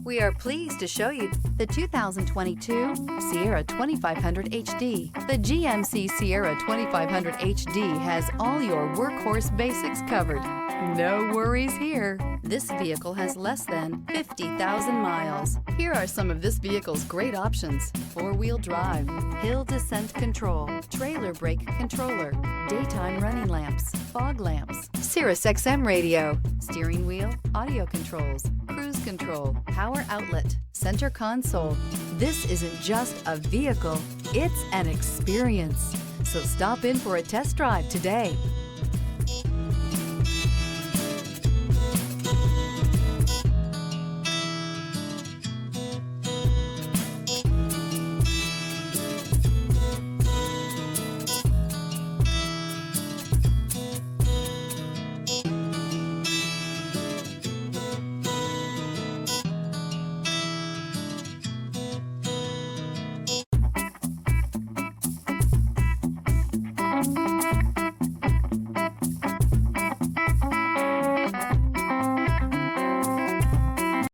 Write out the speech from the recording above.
We are pleased to show you the 2022 Sierra 2500 HD. The GMC Sierra 2500 HD has all your workhorse basics covered. No worries here. This vehicle has less than 50,000 miles. Here are some of this vehicle's great options: four-wheel drive, hill descent control, trailer brake controller, daytime running lamps, fog lamps, Sirius XM radio, steering wheel audio controls, cruise control, power outlet, center console. This isn't just a vehicle, it's an experience. So stop in for a test drive today.